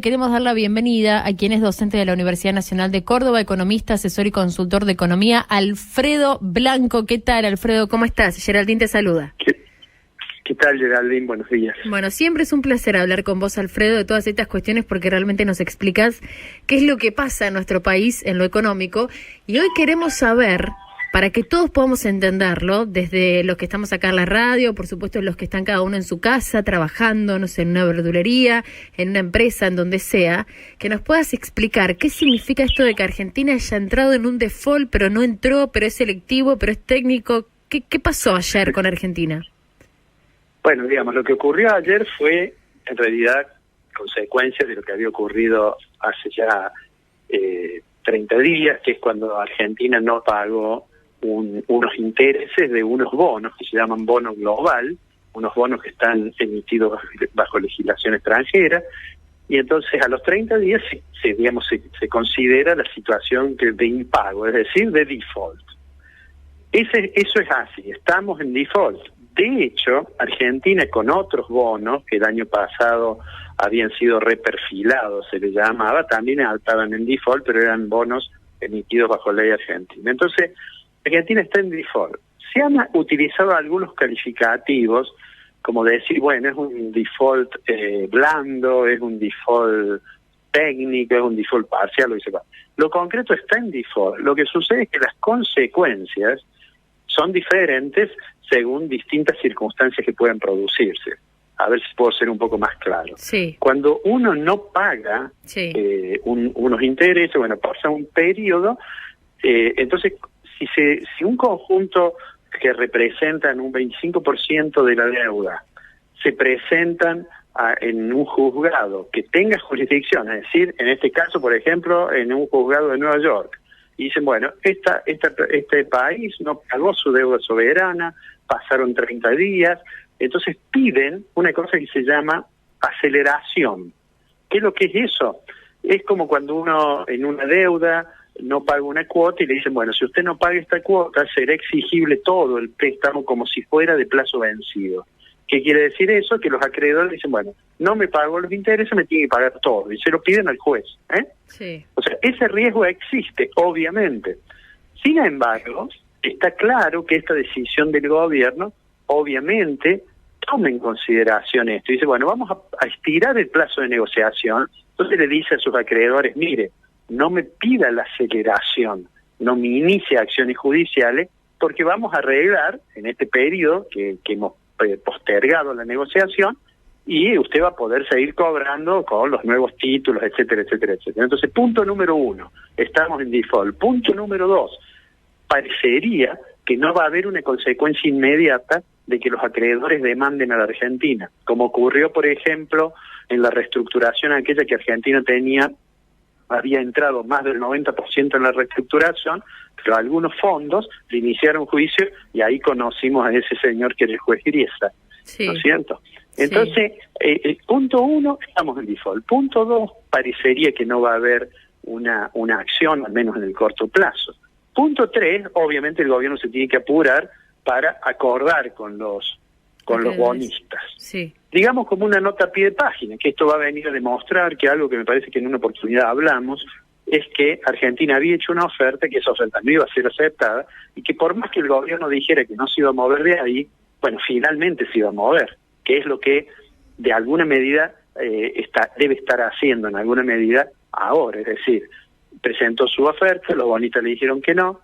Queremos dar la bienvenida a quien es docente de la Universidad Nacional de Córdoba, economista, asesor y consultor de economía, Alfredo Blanco. ¿Qué tal, Alfredo? ¿Cómo estás? Geraldine te saluda. ¿Qué tal, Geraldine? Buenos días. Bueno, siempre es un placer hablar con vos, Alfredo, de todas estas cuestiones porque realmente nos explicas qué es lo que pasa en nuestro país en lo económico. Y hoy queremos saber, para que todos podamos entenderlo, desde los que estamos acá en la radio, por supuesto los que están cada uno en su casa, trabajando, no sé, en una verdulería, en una empresa, en donde sea, que nos puedas explicar qué significa esto de que Argentina haya entrado en un default, pero no entró, pero es selectivo, pero es técnico. ¿Qué pasó ayer con Argentina? Bueno, digamos, lo que ocurrió ayer fue, en realidad, consecuencia de lo que había ocurrido hace ya 30 días, que es cuando Argentina no pagó unos intereses de unos bonos que se llaman bono global, unos bonos que están emitidos bajo legislación extranjera, y entonces a los 30 días se considera la situación de impago, es decir, de default. Eso es así, estamos en default. De hecho, Argentina con otros bonos que el año pasado habían sido reperfilados, se les llamaba, también estaban en default, pero eran bonos emitidos bajo ley argentina. Entonces, Argentina está en default. Se han utilizado algunos calificativos, como decir, bueno, es un default blando, es un default técnico, es un default parcial, lo que sea. Lo concreto está en default. Lo que sucede es que las consecuencias son diferentes según distintas circunstancias que pueden producirse. A ver si puedo ser un poco más claro. Sí. Cuando uno no paga unos intereses, bueno, pasa un periodo, entonces si un conjunto que representan un 25% de la deuda se presentan en un juzgado que tenga jurisdicción, es decir, en este caso, por ejemplo, en un juzgado de Nueva York, y dicen, bueno, este país no pagó su deuda soberana, pasaron 30 días, entonces piden una cosa que se llama aceleración. ¿Qué es lo que es eso? Es como cuando uno en una deuda no paga una cuota y le dicen, bueno, si usted no paga esta cuota, será exigible todo el préstamo como si fuera de plazo vencido. ¿Qué quiere decir eso? Que los acreedores dicen, bueno, no me pago los intereses, me tiene que pagar todo, y se lo piden al juez. Sí. O sea, ese riesgo existe, obviamente. Sin embargo, está claro que esta decisión del gobierno, obviamente, toma en consideración esto. Dice, bueno, vamos a estirar el plazo de negociación. Entonces le dice a sus acreedores, mire, no me pida la aceleración, no me inicie acciones judiciales, porque vamos a arreglar en este periodo que hemos postergado la negociación, y usted va a poder seguir cobrando con los nuevos títulos, etcétera, etcétera, etcétera. Entonces, punto número 1, estamos en default. Punto número 2, parecería que no va a haber una consecuencia inmediata de que los acreedores demanden a la Argentina, como ocurrió, por ejemplo, en la reestructuración aquella que Argentina había entrado más del 90% en la reestructuración, pero algunos fondos le iniciaron juicio y ahí conocimos a ese señor que era el juez Griesa, Sí. ¿no es cierto? Entonces, punto 1, estamos en default. Punto 2, parecería que no va a haber una acción, al menos en el corto plazo. Punto 3, obviamente el gobierno se tiene que apurar para acordar con los bonistas. Sí. Digamos como una nota a pie de página, que esto va a venir a demostrar que algo que me parece que en una oportunidad hablamos, es que Argentina había hecho una oferta, que esa oferta no iba a ser aceptada, y que por más que el gobierno dijera que no se iba a mover de ahí, bueno, finalmente se iba a mover, que es lo que de alguna medida debe estar haciendo en alguna medida ahora, es decir, presentó su oferta, los bonistas le dijeron que no,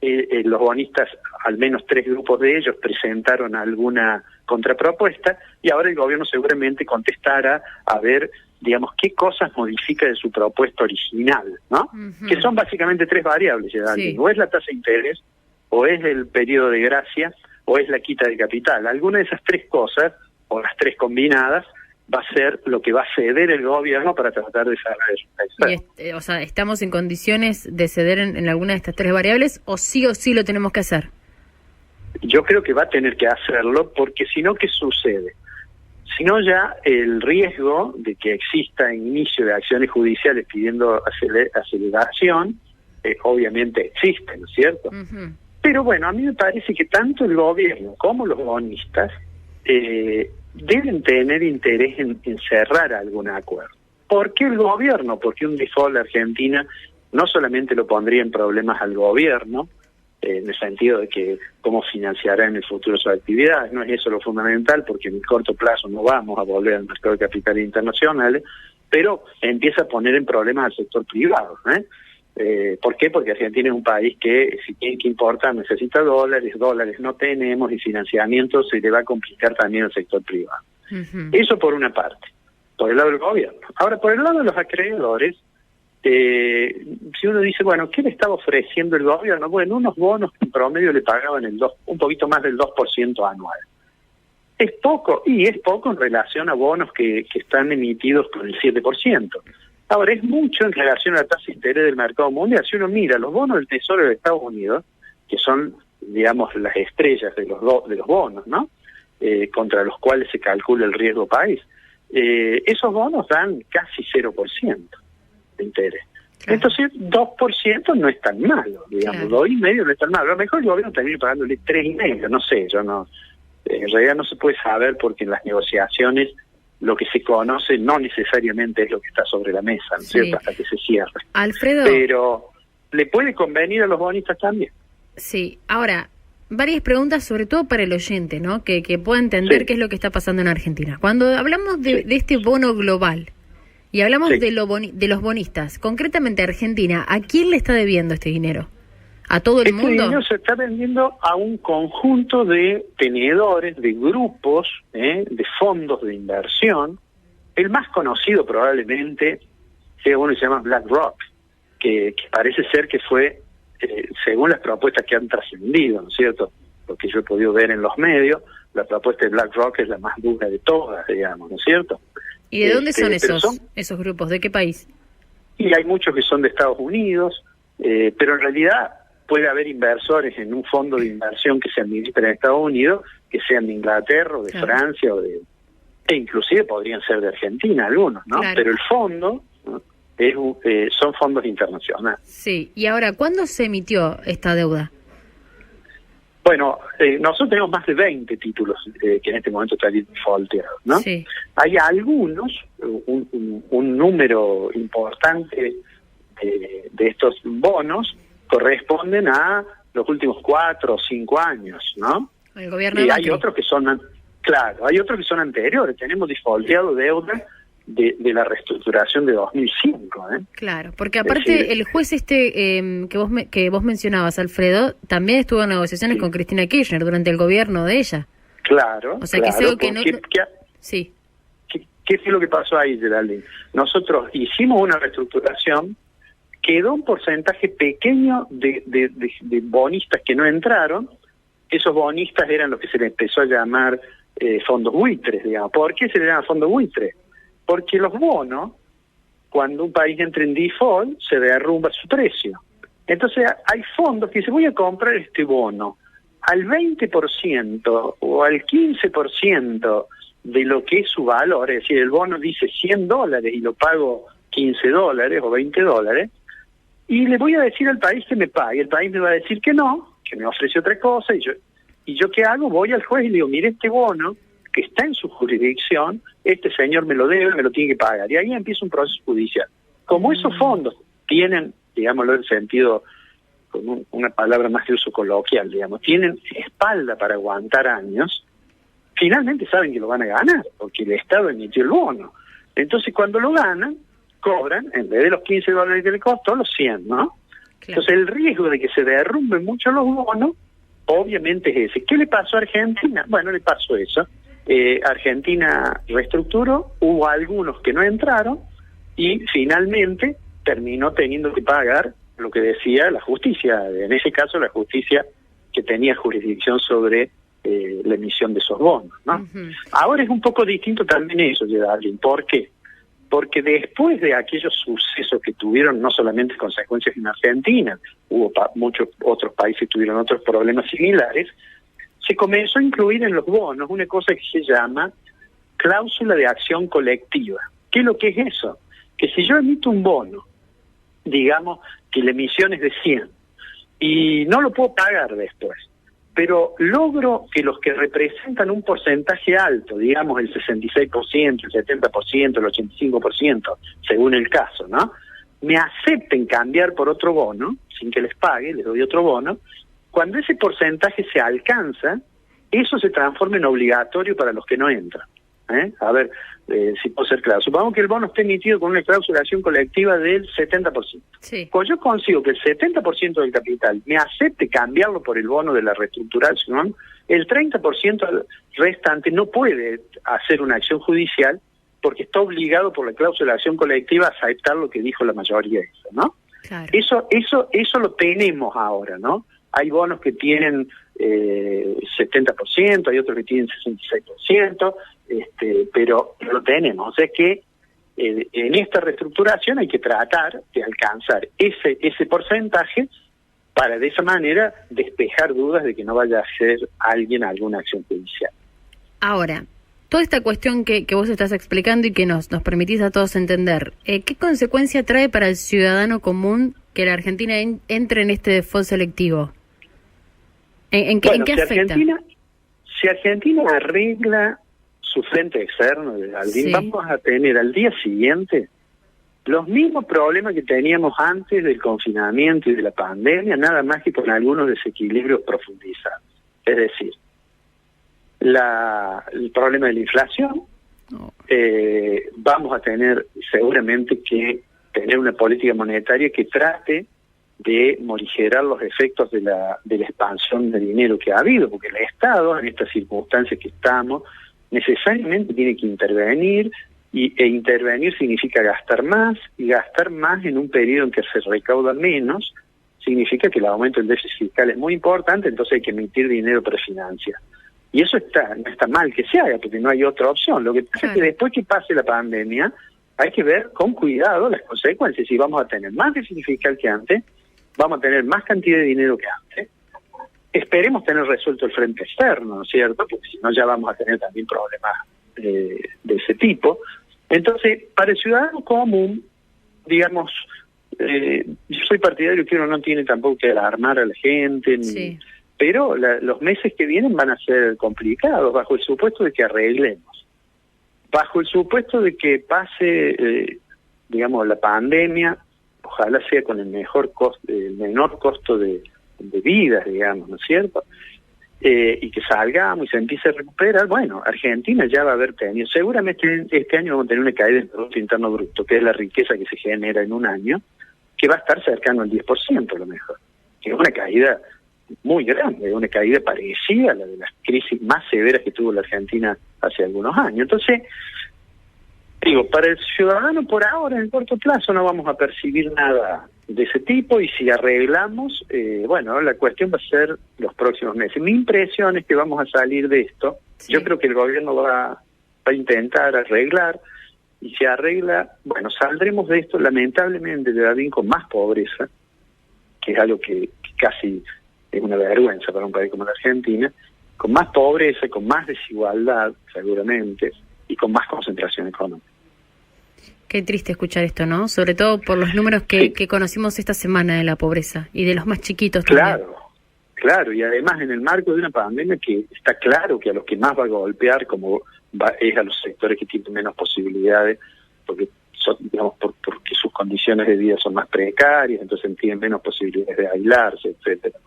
los bonistas, al menos 3 grupos de ellos, presentaron alguna contrapropuesta, y ahora el gobierno seguramente contestará a ver, digamos, qué cosas modifica de su propuesta original, ¿no? Uh-huh. Que son básicamente 3 variables, sí. O es la tasa de interés, o es el periodo de gracia, o es la quita de capital. Alguna de esas 3 cosas, o las 3 combinadas, va a ser lo que va a ceder el gobierno para tratar de cerrar eso. O sea, ¿estamos en condiciones de ceder en alguna de estas 3 variables o sí lo tenemos que hacer? Yo creo que va a tener que hacerlo, porque si no, ¿qué sucede? Si no, ya el riesgo de que exista inicio de acciones judiciales pidiendo aceleración, obviamente existe, ¿no es cierto? Uh-huh. Pero bueno, a mí me parece que tanto el gobierno como los bonistas deben tener interés en cerrar algún acuerdo. ¿Por qué el gobierno? Porque un default de Argentina no solamente lo pondría en problemas al gobierno, en el sentido de que cómo financiará en el futuro sus actividades, no es eso lo fundamental, porque en el corto plazo no vamos a volver al mercado de capitales internacionales, pero empieza a poner en problemas al sector privado, ¿por qué? Porque Argentina es un país que si tiene que importar necesita dólares no tenemos, y financiamiento se le va a complicar también al sector privado. Eso por una parte, por el lado del gobierno. Ahora, por el lado de los acreedores, si uno dice, bueno, ¿qué le estaba ofreciendo el gobierno? Bueno, unos bonos que en promedio le pagaban un poquito más del 2% anual. ¿Es poco? Y es poco en relación a bonos que están emitidos con el 7%. Ahora, es mucho en relación a la tasa de interés del mercado mundial. Si uno mira los bonos del Tesoro de Estados Unidos, que son, digamos, las estrellas de los bonos, ¿no? Contra los cuales se calcula el riesgo país, esos bonos dan casi 0% de interés. Claro. Entonces, 2% no es tan malo, digamos, claro. 2,5% no es tan malo. A lo mejor el gobierno termina pagándole 3,5%, no sé, en realidad no se puede saber, porque en las negociaciones lo que se conoce no necesariamente es lo que está sobre la mesa, ¿no es cierto? Hasta que se cierre. Alfredo. Pero le puede convenir a los bonistas también. Sí, ahora, varias preguntas, sobre todo para el oyente, ¿no? Que pueda entender qué es lo que está pasando en Argentina. Cuando hablamos de este bono global y hablamos de los bonistas, concretamente Argentina, ¿a quién le está debiendo este dinero? ¿A todo el mundo? Este dinero se está vendiendo a un conjunto de tenedores, de grupos, de fondos de inversión. El más conocido probablemente sea uno que se llama BlackRock, que parece ser que fue, según las propuestas que han trascendido, ¿no es cierto? Lo que yo he podido ver en los medios, la propuesta de BlackRock es la más dura de todas, digamos, ¿no es cierto? ¿Y de dónde son esos grupos? ¿De qué país? Y hay muchos que son de Estados Unidos, pero en realidad puede haber inversores en un fondo de inversión que se administra en Estados Unidos, que sean de Inglaterra o de Francia, e inclusive podrían ser de Argentina algunos, ¿no? Claro. Pero el fondo, ¿no? Son fondos internacionales. Sí, y ahora, ¿cuándo se emitió esta deuda? Bueno, nosotros tenemos más de 20 títulos que en este momento están defaulteados, ¿no? Sí. Hay algunos, un número importante de estos bonos corresponden a los últimos 4 o 5 años, ¿no? El gobierno y de hay otros que son, hay otros que son anteriores. Tenemos defaulteado deuda de la reestructuración de 2005, Claro, porque aparte el juez que vos mencionabas, Alfredo, también estuvo en negociaciones con Cristina Kirchner durante el gobierno de ella. Claro. O sea, que es algo que no... Sí. ¿Qué fue lo que pasó ahí, Geraldine? Nosotros hicimos una reestructuración, quedó un porcentaje pequeño de bonistas que no entraron. Esos bonistas eran los que se les empezó a llamar fondos buitres, digamos. ¿Por qué se les llama fondos buitres? Porque los bonos, cuando un país entra en default, se derrumba su precio. Entonces hay fondos que dicen, voy a comprar este bono al 20% o al 15% de lo que es su valor. Es decir, el bono dice $100 y lo pago $15 o $20, y le voy a decir al país que me pague. El país me va a decir que no, que me ofrece otra cosa, y yo ¿qué hago? Voy al juez y le digo, mire, este bono que está en su jurisdicción, este señor me lo debe, me lo tiene que pagar. Y ahí empieza un proceso judicial. Como esos fondos tienen, digámoslo en sentido, con una palabra más de uso coloquial, digamos, tienen espalda para aguantar años, finalmente saben que lo van a ganar, porque el Estado emitió el bono. Entonces, cuando lo ganan, cobran, en vez de los $15 que le costó, los 100, ¿no? Claro. Entonces, el riesgo de que se derrumben mucho los bonos, obviamente es ese. ¿Qué le pasó a Argentina? Bueno, le pasó eso. Argentina reestructuró, hubo algunos que no entraron, y finalmente terminó teniendo que pagar lo que decía la justicia, en ese caso la justicia que tenía jurisdicción sobre la emisión de esos bonos, ¿no? Ahora es un poco distinto también eso, Geraldine. ¿Por qué? Porque después de aquellos sucesos que tuvieron no solamente consecuencias en Argentina, hubo muchos otros países que tuvieron otros problemas similares, se comenzó a incluir en los bonos una cosa que se llama cláusula de acción colectiva. ¿Qué es lo que es eso? Que si yo emito un bono, digamos que la emisión es de 100, y no lo puedo pagar después, pero logro que los que representan un porcentaje alto, digamos el 66%, el 70%, el 85%, según el caso, ¿no?, me acepten cambiar por otro bono, sin que les pague, les doy otro bono. Cuando ese porcentaje se alcanza, eso se transforma en obligatorio para los que no entran. A ver, si puedo ser claro. Supongamos que el bono esté emitido con una cláusula de acción colectiva del 70%. Sí. Cuando yo consigo que el 70% del capital me acepte cambiarlo por el bono de la reestructuración, el 30% restante no puede hacer una acción judicial porque está obligado por la cláusula de acción colectiva a aceptar lo que dijo la mayoría de eso, ¿no? Claro. Eso lo tenemos ahora, ¿no? Hay bonos que tienen 70%, hay otros que tienen 66%, pero lo tenemos. O sea que en esta reestructuración hay que tratar de alcanzar ese porcentaje para de esa manera despejar dudas de que no vaya a hacer alguien alguna acción judicial. Ahora, toda esta cuestión que vos estás explicando y que nos permitís a todos entender, ¿qué consecuencia trae para el ciudadano común que la Argentina entre en este default selectivo? ¿En qué afecta? Si Argentina arregla su frente externo de Aldín, sí, vamos a tener al día siguiente los mismos problemas que teníamos antes del confinamiento y de la pandemia, nada más que con algunos desequilibrios profundizados. Es decir, el problema de la inflación, vamos a tener seguramente que tener una política monetaria que trate de morigerar los efectos de la expansión de dinero que ha habido, porque el Estado, en estas circunstancias que estamos, necesariamente tiene que intervenir, e intervenir significa gastar más, y gastar más en un periodo en que se recauda menos, significa que el aumento del déficit fiscal es muy importante, entonces hay que emitir dinero para financiar. Y eso no está mal que se haga, porque no hay otra opción. Lo que pasa es que después que pase la pandemia, hay que ver con cuidado las consecuencias. Si vamos a tener más déficit fiscal que antes, vamos a tener más cantidad de dinero que antes. Esperemos tener resuelto el frente externo, ¿no es cierto? Porque si no ya vamos a tener también problemas de ese tipo. Entonces, para el ciudadano común, digamos, yo soy partidario que uno no tiene tampoco que alarmar a la gente, sí, pero los meses que vienen van a ser complicados, bajo el supuesto de que arreglemos. Bajo el supuesto de que pase, digamos, la pandemia, ojalá sea con el menor costo de vidas, digamos, ¿no es cierto? Y que salgamos y se empiece a recuperar. Bueno, Argentina ya va a haber tenido, seguramente este año vamos a tener una caída del Producto Interno Bruto, que es la riqueza que se genera en un año, que va a estar cercano al 10% a lo mejor, que es una caída muy grande, una caída parecida a la de las crisis más severas que tuvo la Argentina hace algunos años. Entonces, digo, para el ciudadano por ahora, en el corto plazo, no vamos a percibir nada de ese tipo, y si arreglamos, bueno, la cuestión va a ser los próximos meses. Mi impresión es que vamos a salir de esto. Sí. Yo creo que el gobierno va a intentar arreglar, y si arregla, bueno, saldremos de esto lamentablemente de Darín con más pobreza, que es algo que casi es una vergüenza para un país como la Argentina, con más pobreza, con más desigualdad seguramente, y con más concentración económica. Qué triste escuchar esto, ¿no? Sobre todo por los números que conocimos esta semana de la pobreza, y de los más chiquitos también. Claro, y además en el marco de una pandemia que está claro que a los que más va a golpear es a los sectores que tienen menos posibilidades, porque porque sus condiciones de vida son más precarias, entonces tienen menos posibilidades de aislarse, etcétera.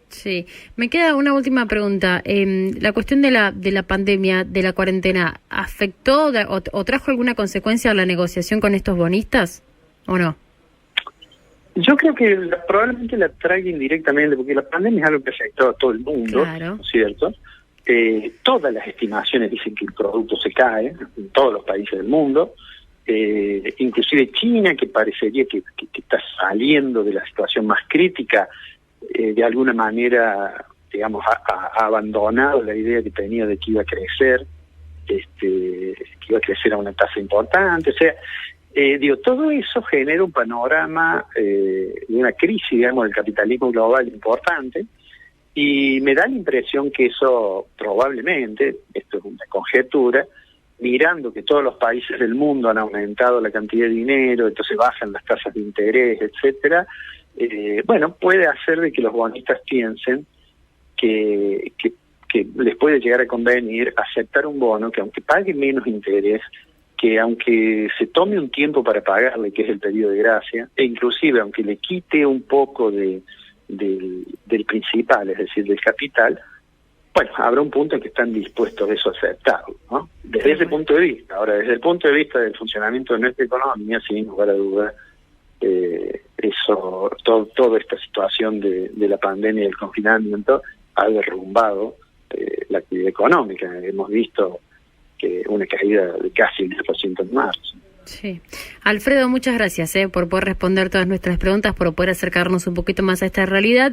Sí, me queda una última pregunta. La cuestión de la pandemia, de la cuarentena, ¿afectó o trajo alguna consecuencia a la negociación con estos bonistas o no? Yo creo que probablemente la traiga indirectamente, porque la pandemia es algo que afectó a todo el mundo, claro, ¿no es cierto? Todas las estimaciones dicen que el producto se cae en todos los países del mundo, inclusive China, que parecería que está saliendo de la situación más crítica, de alguna manera, digamos, ha abandonado la idea que tenía de que iba a crecer, que iba a crecer a una tasa importante. O sea, todo eso genera un panorama de una crisis, digamos, del capitalismo global importante, y me da la impresión que eso probablemente, esto es una conjetura, mirando que todos los países del mundo han aumentado la cantidad de dinero, entonces bajan las tasas de interés, etcétera, bueno, puede hacer de que los bonistas piensen que les puede llegar a convenir aceptar un bono que, aunque pague menos interés, que aunque se tome un tiempo para pagarle, que es el periodo de gracia, e inclusive aunque le quite un poco del principal, es decir, del capital, bueno, habrá un punto en que están dispuestos a eso a aceptarlo, ¿no? Desde ese punto de vista. Ahora, desde el punto de vista del funcionamiento de nuestra economía, sin lugar a dudas, toda esta situación de la pandemia y el confinamiento ha derrumbado la actividad económica. Hemos visto que una caída de casi el 10% en marzo. Sí. Alfredo, muchas gracias por poder responder todas nuestras preguntas, por poder acercarnos un poquito más a esta realidad.